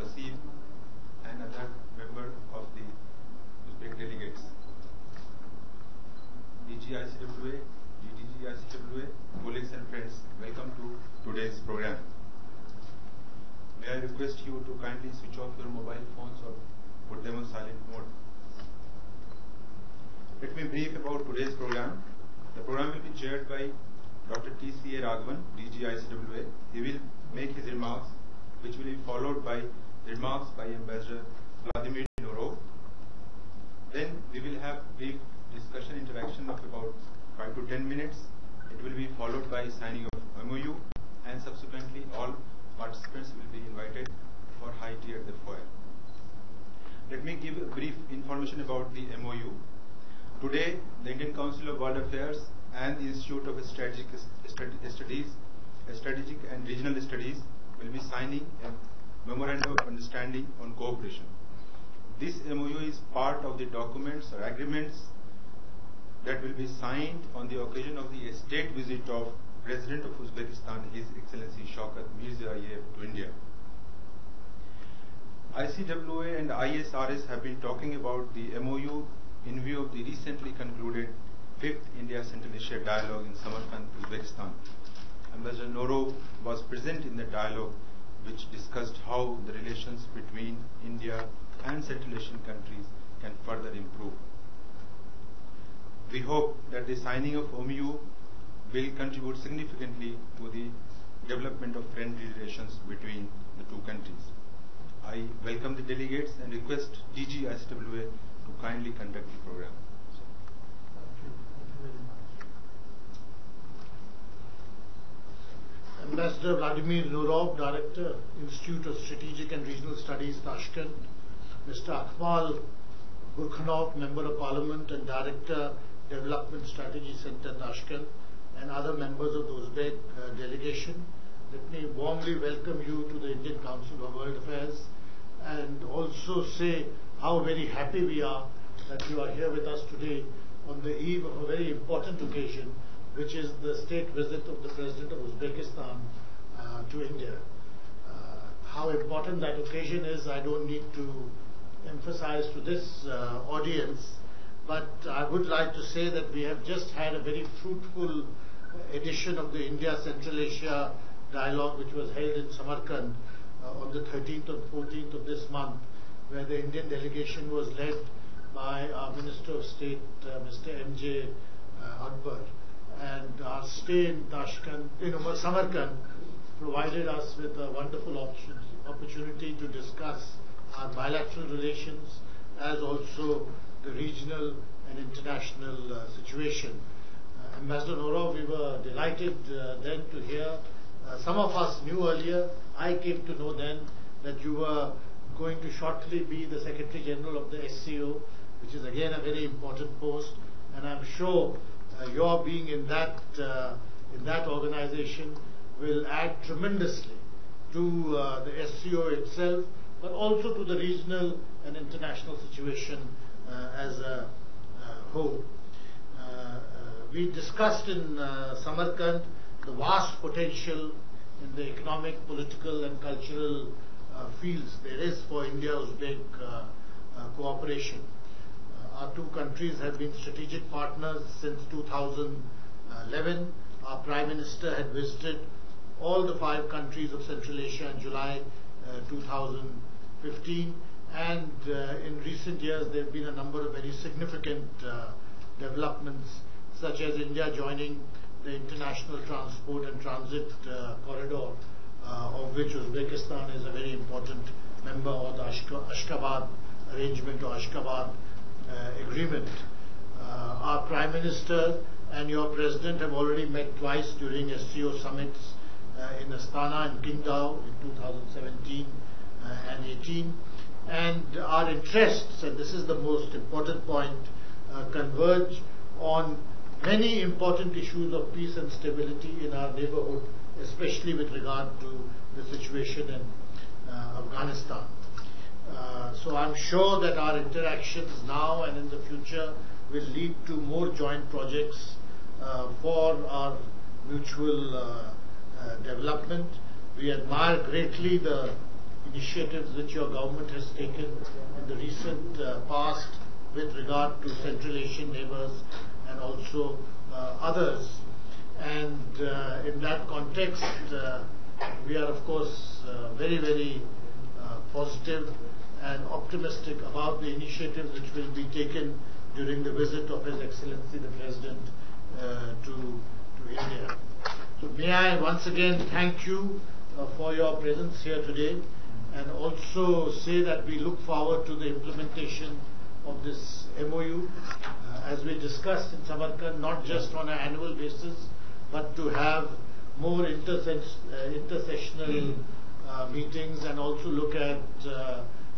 Wasim and other member of the Uzbek delegates. DG ICWA, DDG ICWA, colleagues and friends, welcome to today's program. May I request you to kindly switch off your mobile phones or put them on silent mode. Let me brief about today's program. The program will be chaired by Dr. T.C.A. Raghavan, DG ICWA. He will make his remarks, which will be followed by remarks by Ambassador Vladimir Norov. Then we will have brief discussion interaction of about 5 to 10 minutes. It will be followed by signing of MoU, and subsequently all participants will be invited for high tea at the foyer. Let me give a brief information about the MoU. Today, the Indian Council of World Affairs and the Institute of Strategic and Regional Studies will be signing a Memorandum of Understanding on Cooperation. This MoU is part of the documents or agreements that will be signed on the occasion of the state visit of President of Uzbekistan, His Excellency Shaukat Mirziyoyev, to India. ICWA and ISRS have been talking about the MoU in view of the recently concluded 5th India-Central Asia Dialogue in Samarkand, Uzbekistan. Ambassador Norov was present in the dialogue, which discussed how the relations between India and Central Asian countries can further improve. We hope that the signing of MoU will contribute significantly to the development of friendly relations between the two countries. I welcome the delegates and request DG ICWA to kindly conduct the program. Thank you very much. Ambassador Vladimir Norov, Director, Institute of Strategic and Regional Studies, Tashkent. Mr. Akmal Burkhanov, Member of Parliament and Director, Development Strategy Center, Tashkent, and other members of the Uzbek delegation. Let me warmly welcome you to the Indian Council of World Affairs and also say how very happy we are that you are here with us today on the eve of a very important occasion, which is the state visit of the President of Uzbekistan to India. How important that occasion is, I don't need to emphasize to this audience, but I would like to say that we have just had a very fruitful edition of the India-Central Asia Dialogue, which was held in Samarkand on the 13th and 14th of this month, where the Indian delegation was led by our Minister of State, Mr. M.J. Akbar. And our stay in Samarkand provided us with a wonderful opportunity to discuss our bilateral relations as also the regional and international situation. Ambassador Norov, we were delighted then to hear. Some of us knew earlier. I came to know then that you were going to shortly be the Secretary General of the SCO, which is again a very important post. And I'm sure your being in that organization will add tremendously to the SCO itself, but also to the regional and international situation as a whole. We discussed in Samarkand the vast potential in the economic, political and cultural fields there is for India-Uzbek cooperation. Our two countries have been strategic partners since 2011. Our Prime Minister had visited all the 5 countries of Central Asia in July 2015, and in recent years there have been a number of very significant developments, such as India joining the International Transport and Transit Corridor, of which Uzbekistan is a very important member, or the Ashgabat Arrangement or Ashgabat Agreement. Our Prime Minister and your President have already met twice during SCO summits in Astana and Qingdao in 2017 and 18. And our interests, and this is the most important point, converge on many important issues of peace and stability in our neighborhood, especially with regard to the situation in Afghanistan. So I'm sure that our interactions now and in the future will lead to more joint projects for our mutual development. We admire greatly the initiatives which your government has taken in the recent past with regard to Central Asian neighbors and also others. And in that context, we are of course very, very positive and optimistic about the initiatives which will be taken during the visit of His Excellency the President to India. So may I once again thank you for your presence here today, and also say that we look forward to the implementation of this MoU as we discussed in Samarkand, not just on an annual basis, but to have more intersessional meetings, and also look at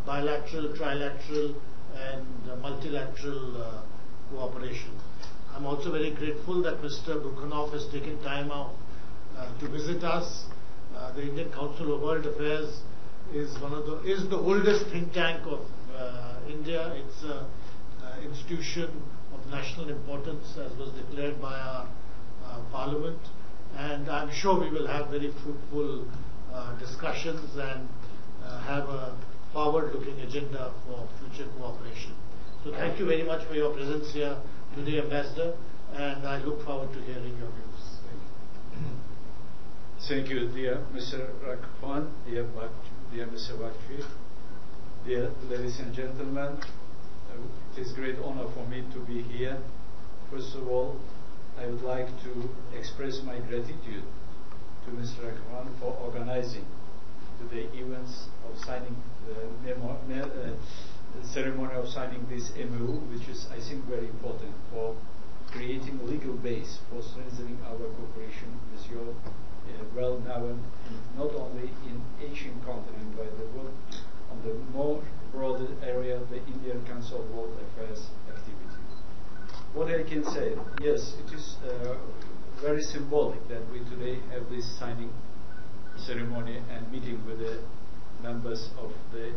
bilateral, trilateral and multilateral cooperation. I'm also very grateful that Mr. Burkhanov has taken time out to visit us. The Indian Council of World Affairs is the oldest think tank of India. It's an institution of national importance, as was declared by our Parliament, and I'm sure we will have very fruitful discussions and have a forward-looking agenda for future cooperation. So thank you very much for your presence here today, Ambassador, and I look forward to hearing your views. Thank you, dear Mr. Rakpan, dear Mr. Vakfi, dear ladies and gentlemen. It is a great honor for me to be here. First of all, I would like to express my gratitude to Mr. Rakpan for organizing the events of signing the ceremony of signing this MoU, which is, I think, very important for creating a legal base for strengthening our cooperation with your well-known, not only in Asian continent, but the world, on the more broader area of the Indian Council of World Affairs activities. What I can say, yes, it is very symbolic that we today have this signing ceremony and meeting with the members of the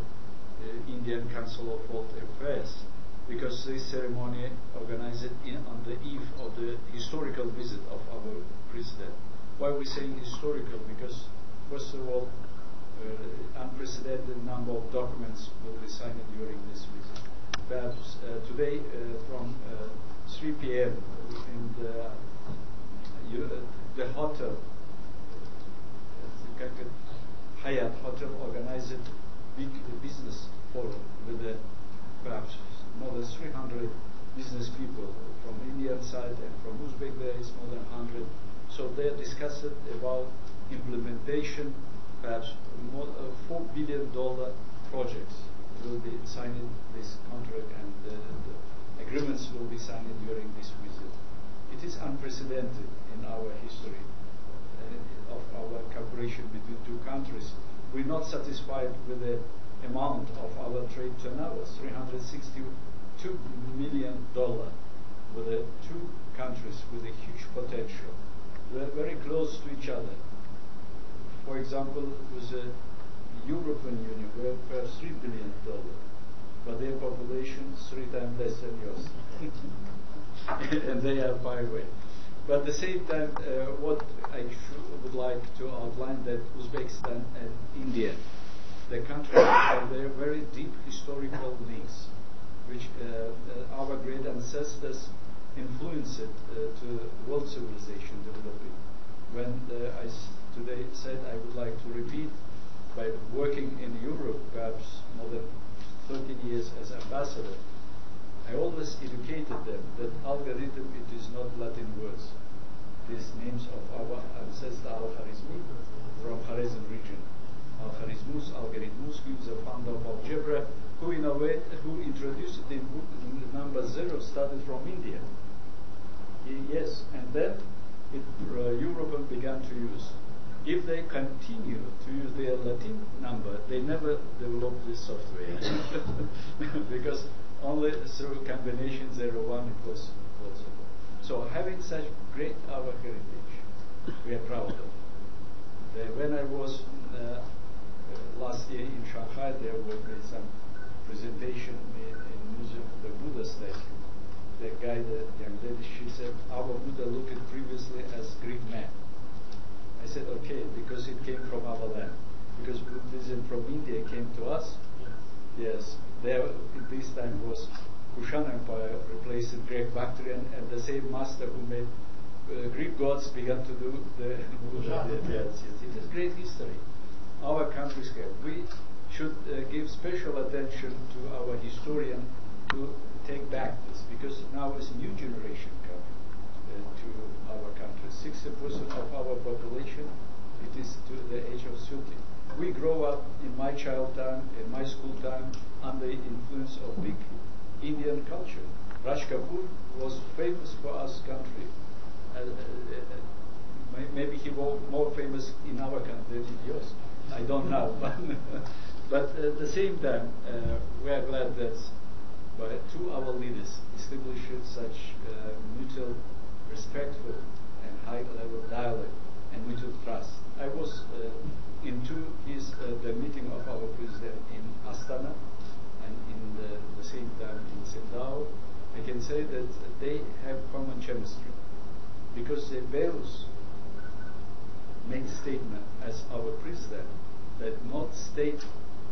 Indian Council of World Affairs, because this ceremony organized on the eve of the historical visit of our president. Why are we saying historical? Because, first of all, unprecedented number of documents will be signed during this visit. Perhaps today from 3 p.m. in the hotel, Hyatt Hotel, organized big business forum with perhaps more than 300 business people from Indian side, and from Uzbek there is more than 100. So they discussed about implementation, perhaps more $4 billion projects will be signed this contract, and the agreements will be signed during this visit. It is unprecedented in our history of our cooperation between two countries. We're not satisfied with the amount of our trade turnover, $362 million with the two countries with a huge potential. We're very close to each other. For example, with the European Union, we have perhaps $3 billion, but their population is 3 times less than yours. And they are far away. But at the same time, what I would like to outline that Uzbekistan and India, the countries have their very deep historical links, which our great ancestors influenced to world civilization developing. When I today said I would like to repeat, by working in Europe, perhaps more than 13 years as ambassador, I always educated them that algorithm, it is not Latin words. These names of our ancestor Al-Kharizmi from Kharizm region. Al-Kharizmus, Algorithmus gives a founder of algebra who introduced the number 0 started from India. Yes, and then Europeans began to use. If they continue to use their Latin number, they never develop this software. Because only through combination 0, 1 it was possible. So having such great our heritage, we are proud of. When I was last year in Shanghai, there was some presentation in Museum of the Buddha statue. The guy, the young lady, she said, our Buddha looked previously as Greek man. I said, okay, because it came from our land. because Buddhism from India came to us. Yes, there in this time was Kushan Empire replacing Greek Bactrian, and the same master who made Greek gods began to do the Buddha. Yes. It is great history. Our countries have. We should give special attention to our historian to take back this, because now is a new generation coming to our country. 60% of our population, it is to the age of 30. We grow up in my child time, in my school time, under the influence of big Indian culture. Raj Kapoor was famous for us country. Maybe he was more famous in our country than in yours. I don't know. But at the same time, we are glad that through our leaders established such mutual, respectful and high-level dialogue and mutual trust. I was into the meeting of our president in Astana, and in the same time in Sendao. I can say that they have common chemistry, because Belarus made statement as our president that not state,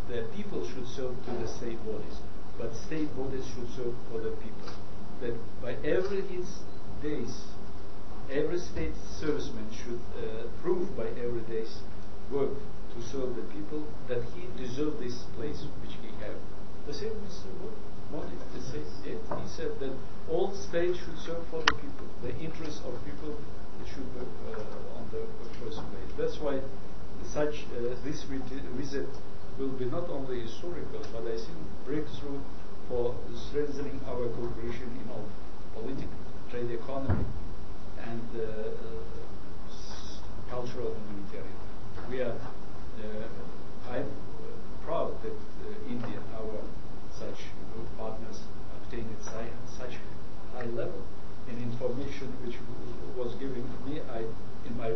the people should serve to the state bodies, but state bodies should serve for the people. That by every his days, every state serviceman should prove by every day's work to serve the people that he deserves this place which he have. The same Mr. Modi. He said that all states should serve for the people. The interests of people should be on the first place. That's why such this visit will be not only historical, but I think breakthrough for strengthening our cooperation in all political, trade, economy, and cultural and humanitarian. We are. I'm proud that India, our such good partners, obtained such high level in information which was given to me. In my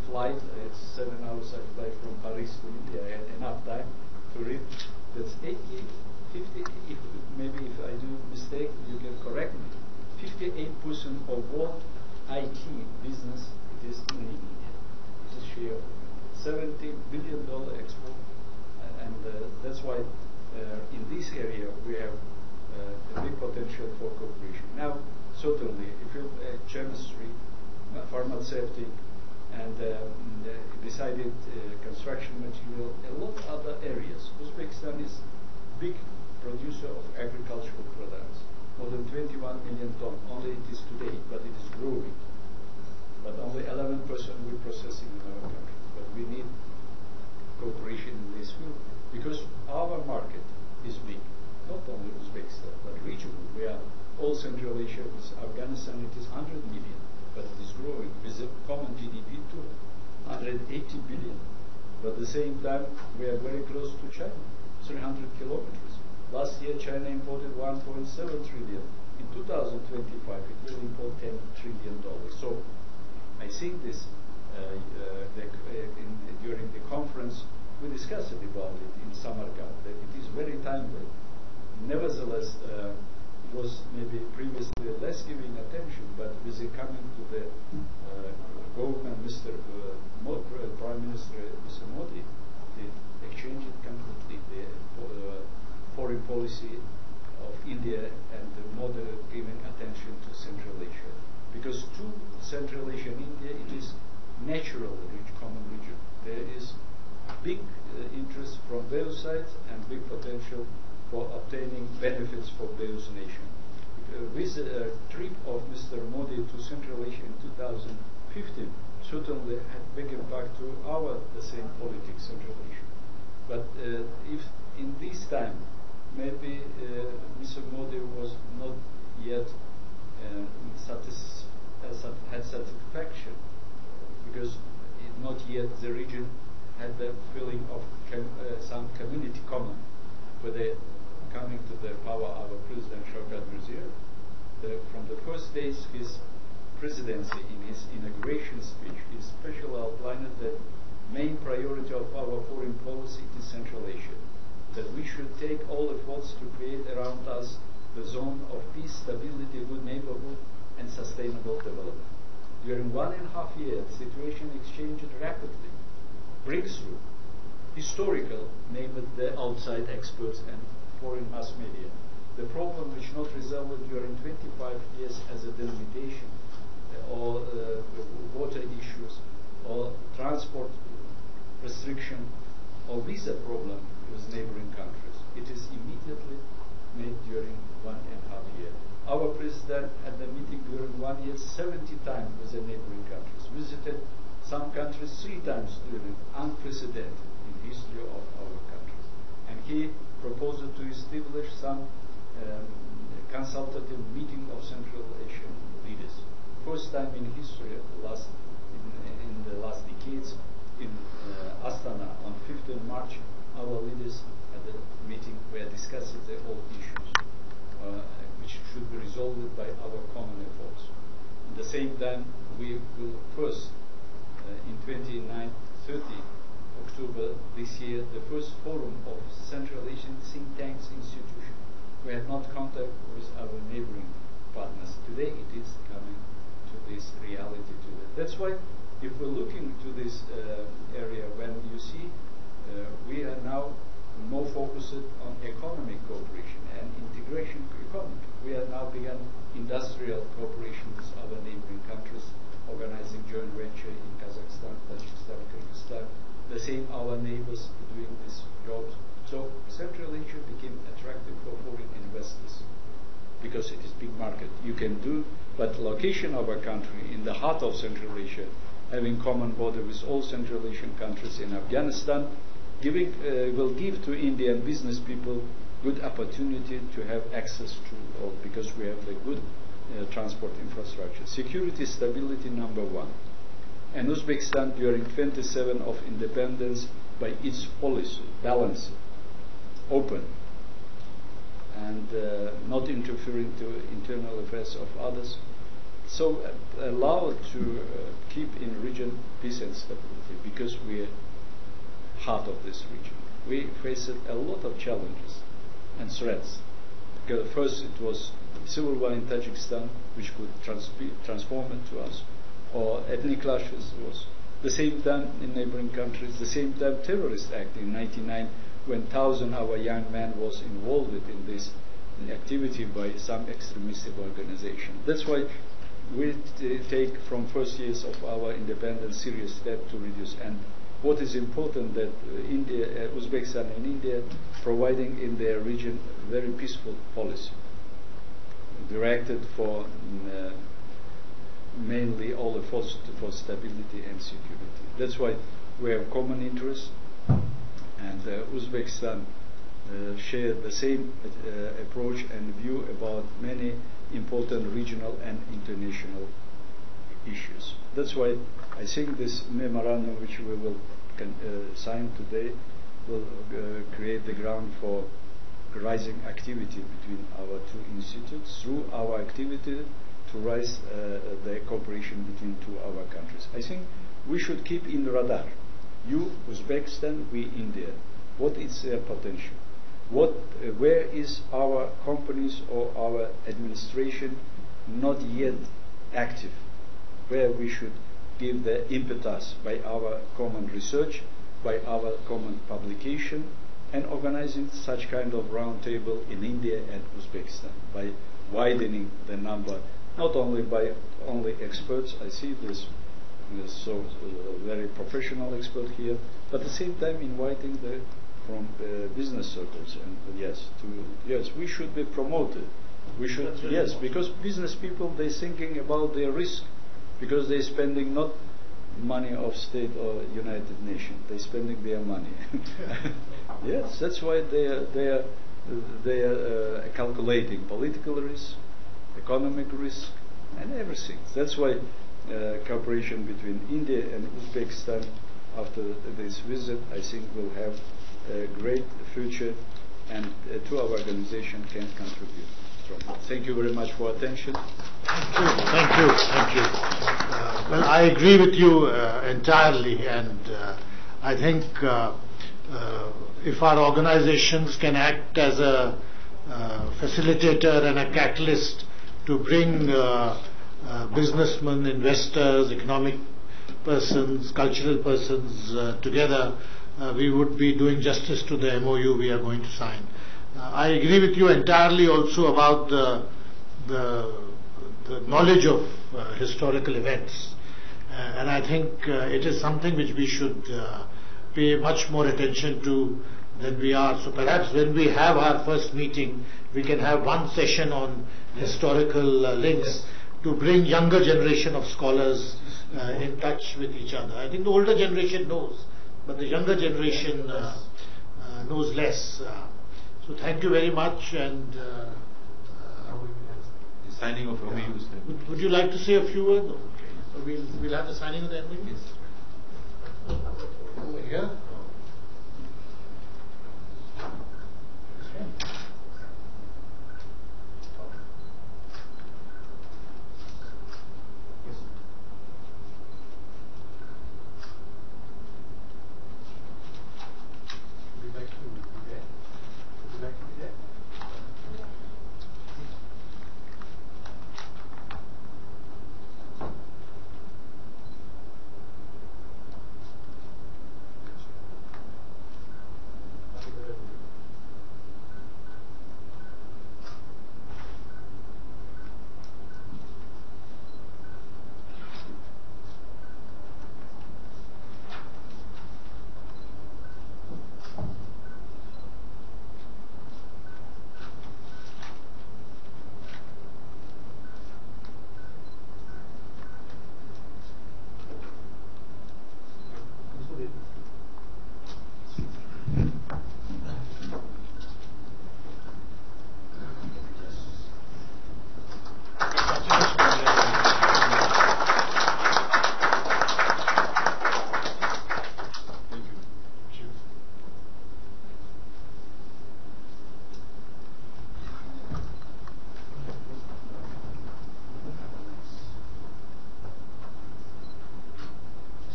flight, it's 7 hours I fly from Paris to India. I had enough time to read. That's 50, maybe if I do mistake, you can correct me. 58% of world IT business it is in India. It is share $70 billion export, and that's why in this area we have a big potential for cooperation. Now, certainly, if you have chemistry, pharmaceutic, and decided construction material, a lot of other areas. Uzbekistan is big producer of agricultural products, more than 21 million tons. Only it is today, but it is growing. But only 11% we processing in our country. But we need cooperation in this field, because our market is big. Not only Uzbekistan, but regional. We are all Central Asia. With Afghanistan, it is 100 million, but it is growing with a common GDP to 180 billion. But at the same time, we are very close to China, 300 kilometers. Last year, China imported 1.7 trillion. In 2025, it will import $10 trillion. So, I think this during the conference we discussed about it in Samarkand, that it is very timely. Nevertheless, it was maybe previously less giving attention, but with the coming to the government, Prime Minister Mr. Modi, they exchanged it completely. The foreign policy of India and the Modi giving attention to Central Asia. Because to Central Asia and India, it is natural common region. There is big interest from both sides and big potential for obtaining benefits for both nations. With the trip of Mr. Modi to Central Asia in 2015, certainly had big impact to the same politics, Central Asia. But if in this time, maybe Mr. Modi was not yet had satisfaction, because not yet the region had the feeling of some community common. But coming to the power of our President Shavkat Mirziyoyev, from the first days his presidency, in his inauguration speech, he especially outlined that main priority of our foreign policy is Central Asia, that we should take all efforts to create around us the zone of peace, stability, good neighborhood, and sustainable development. During 1.5 years, the situation exchanged rapidly. Breakthrough. historical, name it the outside experts and foreign mass media. The problem which not resolved during 25 years as a delimitation or water issues or transport restriction or visa problem with neighboring countries. It is immediately made during 1.5 years. Our president had a meeting during 1 year 70 times with the neighboring countries, visited some countries 3 times during unprecedented in history of our countries. And he proposed to establish some consultative meeting of Central Asian leaders. First time in history, in the last decades, in Astana on 15 March, our leaders at the meeting were discussing the old issues, which should be resolved by our common efforts. At the same time, we will first, in 29-30 October this year, the first forum of Central Asian think tanks institution. We had not contact with our neighboring partners. Today it is coming to this reality today. That's why if we're looking to this area, when you see we are now more focused on economic cooperation and integration economic. We are now begun industrial cooperation with our neighboring countries, organizing joint venture in Kazakhstan, Tajikistan, Kyrgyzstan. The same our neighbors doing these jobs. So Central Asia became attractive for foreign investors because it is big market. You can do, but location of our country in the heart of Central Asia, having common border with all Central Asian countries in Afghanistan, will give to Indian business people good opportunity to have access to all, because we have the good transport infrastructure. Security, stability, number one. And Uzbekistan during 27 of independence by its policy, balanced, open, and not interfering to internal affairs of others. So allowed to keep in region peace and stability, because we are heart of this region. We faced a lot of challenges and threats. Because first it was civil war in Tajikistan, which could transform it to us, or ethnic clashes. It was the same time in neighboring countries, the same time terrorist act in 1999, when 1,000 our young men was involved in this activity by some extremistic organization. That's why we take from first years of our independence serious step to reduce. And what is important that Uzbekistan and India providing in their region very peaceful policy, directed for mainly all efforts for stability and security. That's why we have common interests, and Uzbekistan share the same approach and view about many important regional and international issues. That's why I think this memorandum, which we will sign today, will create the ground for rising activity between our two institutes, through our activity to rise the cooperation between our countries. I think we should keep in the radar. You, Uzbekistan, we, India. What is their potential? Where is our companies or our administration not yet active? Where we should give the impetus by our common research, by our common publication, and organizing such kind of round table in India and Uzbekistan, by widening the number, not only by only experts. I see this so very professional expert here, but at the same time inviting from business circles. And yes, we should be promoted. We should, yes, because business people, they're thinking about their risk, because they're spending not money of state or United Nations, they're spending their money. Yes, that's why they are calculating political risk, economic risk, and everything. That's why cooperation between India and Uzbekistan after this visit, I think, will have a great future, and to our organization can contribute. Thank you very much for attention. Thank you. Well, I agree with you entirely, and I think if our organizations can act as a facilitator and a catalyst to bring businessmen, investors, economic persons, cultural persons together, we would be doing justice to the MoU we are going to sign. I agree with you entirely also about the knowledge of historical events, and I think it is something which we should pay much more attention to than we are. So perhaps when we have our first meeting, we can have one session on historical links to bring younger generation of scholars in touch with each other. I think the older generation knows, but the younger generation knows less. So thank you very much. And The signing of MoUs. would you like to say a few words? Okay. So we'll have the signing of the MoU. Yes. Over here.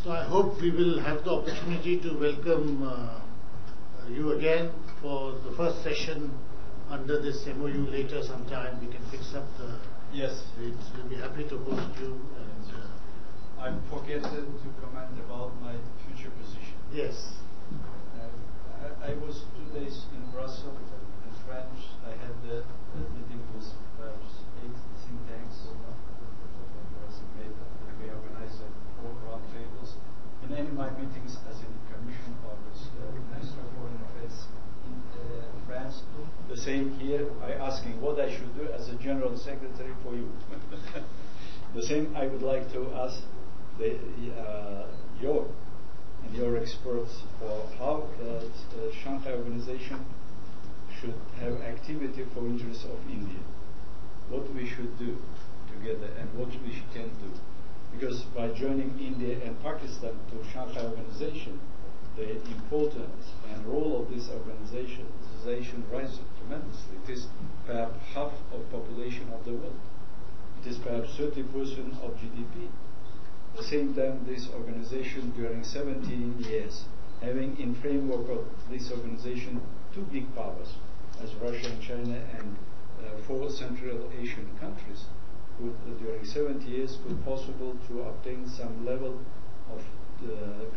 So I hope we will have the opportunity to welcome you again for the first session under this MoU later sometime. We can fix up the Yes. dates. We'll be happy to host you. And I forget to comment about my future position. yes, I was 2 days in Brussels in France. I had a meeting with perhaps 8 think tanks. We organized 4 round tables. In any of my meetings as in Commission or as Minister of Foreign Affairs in France, the same here, I asking what I should do as a General Secretary for you. The same I would like to ask your experts for how Shanghai Organization should have activity for interests of India. What we should do together and what we can do. Because by joining India and Pakistan to Shanghai Organization, the importance and role of this organization rises tremendously. It is perhaps half of population of the world. It is perhaps 30% of GDP. At the same time, this organization during 17 years, having in framework of this organization 2 big powers, as Russia and China and 4 Central Asian countries, during 70 years could possible to obtain some level of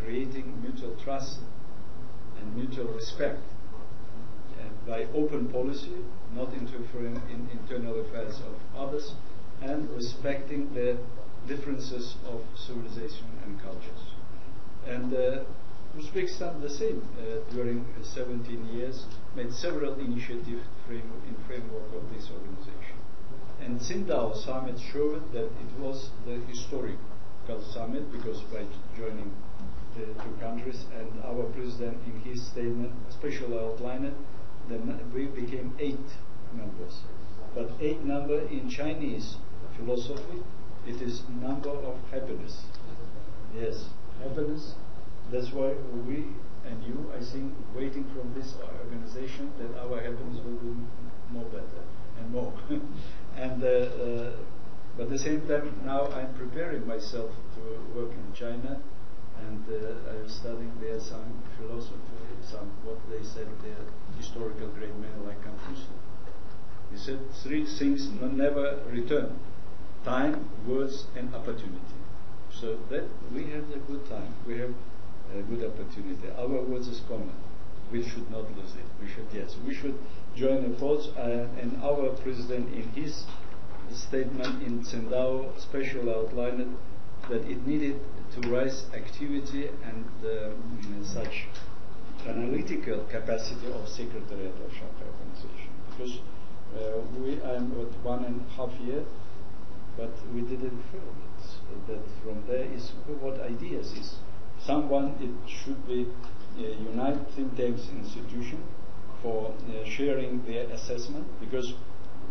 creating mutual trust and mutual respect by open policy, not interfering in internal affairs of others, and respecting the differences of civilization and cultures. And Uzbekistan the same, during 17 years, made several initiatives in framework of this organization. And Tsingtao summit showed that it was the historical summit because by joining the 2 countries, and our president in his statement especially outlined that we became 8 members. But 8 number in Chinese philosophy, it is number of happiness. Yes, happiness. That's why we and you, I think, waiting from this organization that our happiness will be more better and more. And but at the same time, now I'm preparing myself to work in China, and I'm studying there some philosophy, some what they said there, historical great men like Confucius. He said 3 things never return: time, words, and opportunity. So that we have a good time. We have a good opportunity. Our words is common. We should not lose it. We should join efforts. And our president, in his statement in Tsingtao, especially outlined that it needed to raise activity and such analytical capacity of Secretariat of Shanghai Organization. Because I'm at 1.5 years, but we didn't feel it. That from there is what ideas is. Someone, it should be a United Think Tanks institution for sharing their assessment, because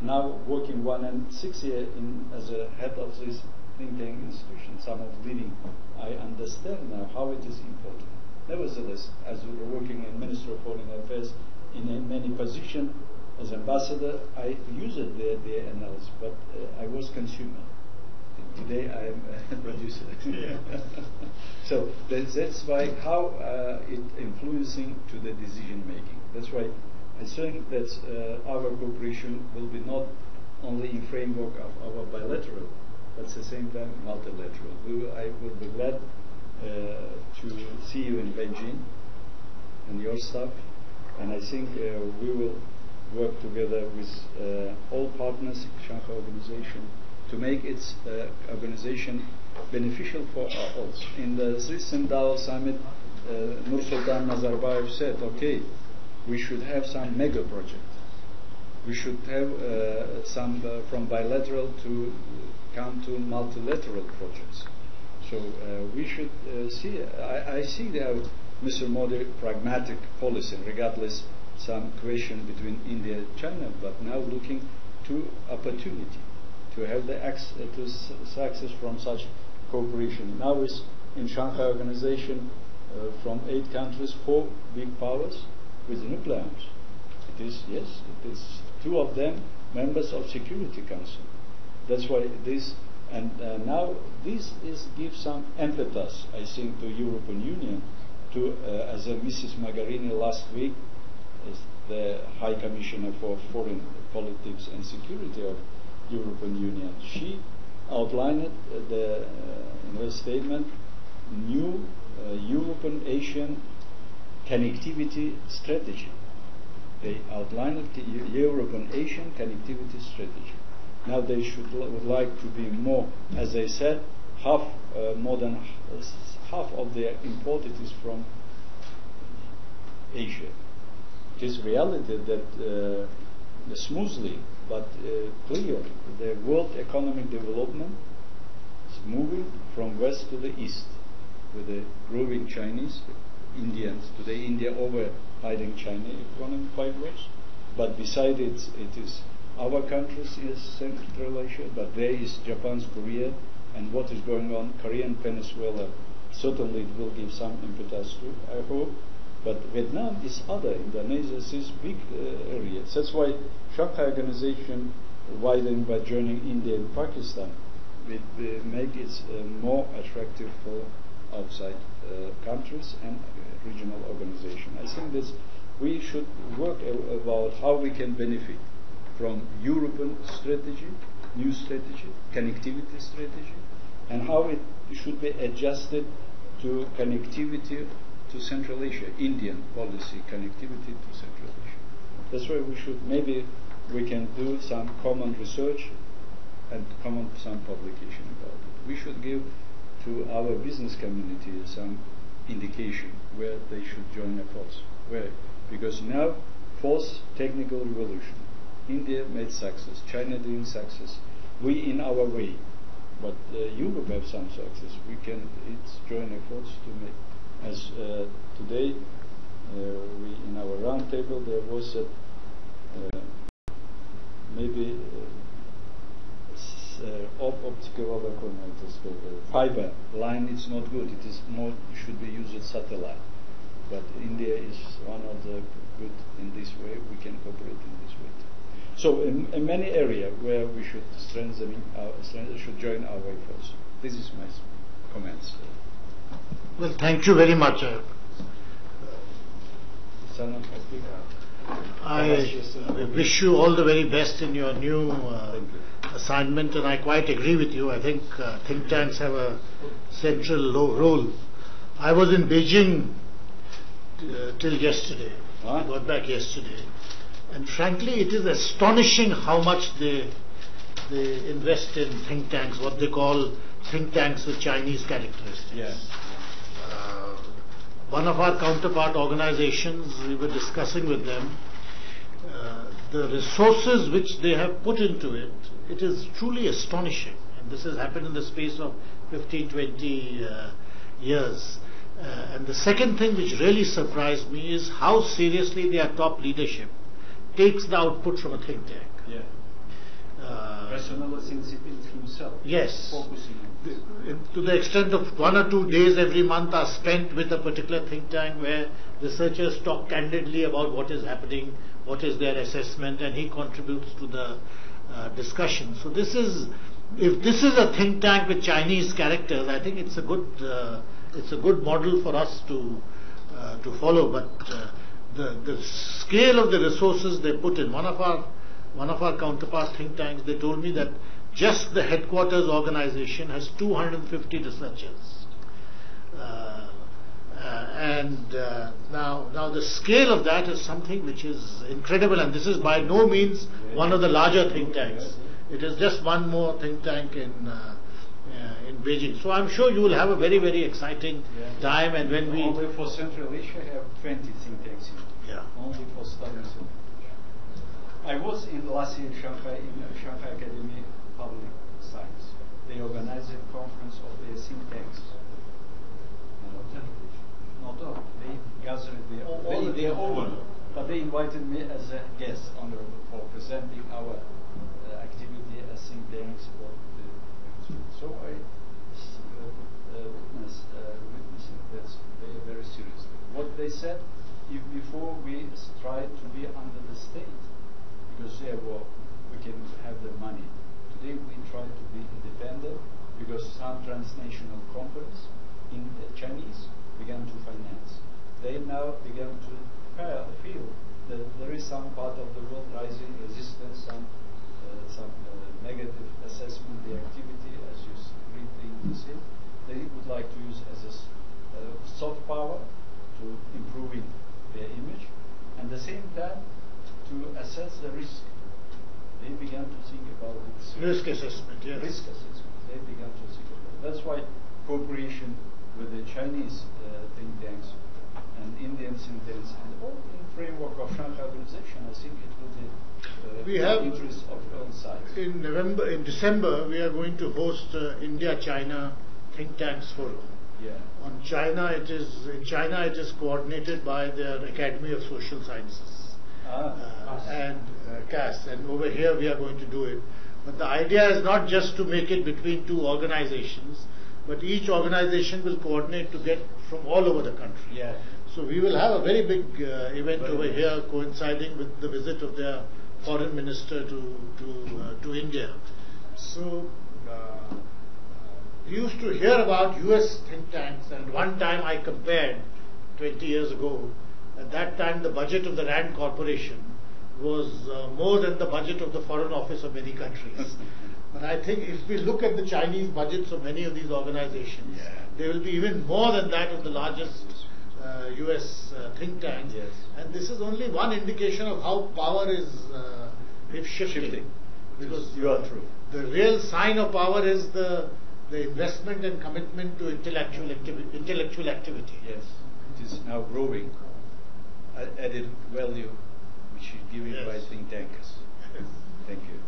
now working 1.6 years as a head of this think tank institution, some of leading, I understand now how it is important. Nevertheless, as we were working in Ministry of Foreign Affairs in many positions as ambassador, I used their analysis, but I was consumer. Today I am a producer. Yeah. So that's why how it influencing to the decision making. That's why I think that our cooperation will be not only in framework of our bilateral, but at the same time multilateral. I will be glad to see you in Beijing and your staff, and I think we will work together with all partners, Shanghai Organization, to make its organization beneficial for all. In the Tsingtao summit, Nursultan Nazarbayev said, okay, we should have some mega project. We should have some from bilateral to come to multilateral projects. So we should see, I see Mr. Modi pragmatic policy, regardless some question between India and China, but now looking to opportunity to have the to success from such cooperation. Now is in Shanghai Organization from 8 countries, 4 big powers with nuclear arms. It is, yes, it is 2 of them members of Security Council. That's why this, and now this gives some impetus, I think, to European Union, to as Mrs. Mogherini last week, as the High Commissioner for Foreign Politics and Security of European Union, she outlined in her statement new European Asian connectivity strategy. They outlined the European Asian connectivity strategy. Now they would like to be more, as I said, more than half of their imported is from Asia. It is reality that smoothly but clear the world economic development is moving from west to the east, with the growing Chinese, Indians. Today India overriding China economic by growth, but besides it is our countries in Central Asia, but there is Japan's Korea, and what is going on Korean Peninsula, certainly it will give some impetus to, I hope. But Vietnam is other, Indonesia is big areas. That's why Shanghai Organization widening by joining India and Pakistan will make it more attractive for outside countries and regional organization. I think that we should work about how we can benefit from European strategy, new strategy, connectivity strategy, and how it should be adjusted to connectivity to Central Asia, Indian policy connectivity to Central Asia. That's why maybe we can do some common research and some publication about it. We should give to our business community some indication where they should join efforts. Where? Because now, fourth technical revolution. India made success, China doing success, we in our way. But Europe have some success. We can join efforts to make. As today, we in our round table there was maybe optical fiber line is not good. It is more should be used as satellite. But India is one of the good in this way. We can cooperate in this way. So in many areas where we should should join our efforts. This is my comments. Well, thank you very much. I wish you all the very best in your new assignment, and I quite agree with you. I think think tanks have a central role I was in Beijing till yesterday. Huh? I got back yesterday. And frankly, it is astonishing how much they invest in think tanks, what they call think tanks with Chinese characteristics. Yeah. One of our counterpart organizations, we were discussing with them, the resources which they have put into it, it is truly astonishing. And this has happened in the space of 15, 20 years. And the second thing which really surprised me is how seriously their top leadership takes the output from a think tank. Yeah. Rationalizing himself. Yes. Focusing on To the extent of 1 or 2 days every month are spent with a particular think tank where researchers talk candidly about what is happening, what is their assessment, and he contributes to the discussion. So this is, if this is a think tank with Chinese characters, I think it's a good model for us to follow. But the scale of the resources they put in, one of our counterpart think tanks, they told me that just the headquarters organization has 250 researchers. Now the scale of that is something which is incredible, and this is by no means one of the larger think tanks. It is just one more think tank in Beijing. So I'm sure you will have a very, very exciting time. And when we only for Central Asia have 20 think tanks here. Only for studies. I was last year in Shanghai Academy of Public Science. They organized a conference of their think tanks. Not all. They gathered their own. But they invited me as a guest for presenting our activity as think tanks. So I witnessing that's very, very seriously. What they said, if before we tried to be under the state, because we can have the money. Today we try to be independent because some transnational companies in Chinese began to finance. They now began to feel that there is some part of the world rising resistance, some negative assessment, the activity, as you read the scene. They would like to use as a soft power to improving their image, and at the same time to assess the risk. They began to think about it. Risk assessment, yes. Risk assessment. They began to think about it. That's why cooperation with the Chinese think tanks and Indian think tanks, and all in framework of Shanghai organization, I think it will be we have interest of all sides. In December, we are going to host India-China Think Tanks Forum. Yeah. In China, it is coordinated by their Academy of Social Sciences. And CAS, and over here we are going to do it. But the idea is not just to make it between two organizations, but each organization will coordinate to get from all over the country. Yeah. So we will have a very big event over here coinciding with the visit of their foreign minister to India. So we used to hear about US think tanks, and one time I compared 20 years ago. At that time, the budget of the Rand Corporation was more than the budget of the Foreign Office of many countries. But I think if we look at the Chinese budgets of many of these organizations, they will be even more than that of the largest US think tanks. Yes. And this is only one indication of how power is shifting. Because you are true. The real sign of power is the investment and commitment to intellectual activity. Yes, it is now growing. Added value which is given by think tankers. Thank you.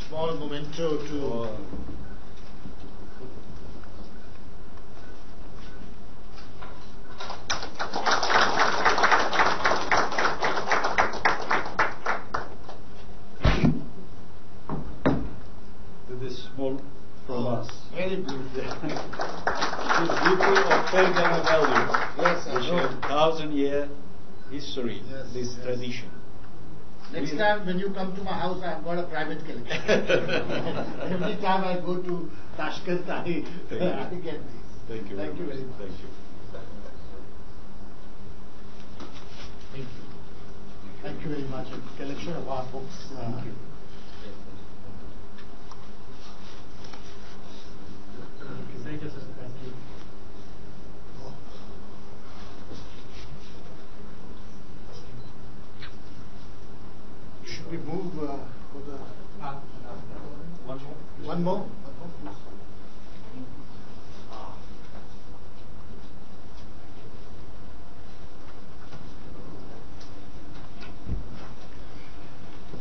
Small memento to this small from us. Very good. This beauty of Pergamon values, Yes, I which know. have 1,000-year history, Yes, this yes. tradition. Next time when you come to my house, I have got a private collection. Every time I go to Tashkent, I get these. Thank you. Thank you very much. Thank you. Thank you. Thank you very much. A collection of our books. Thank you. One more, please.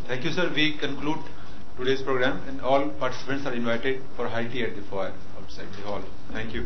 Thank you, sir. We conclude today's program, and all participants are invited for high tea at the foyer outside the hall. Thank you.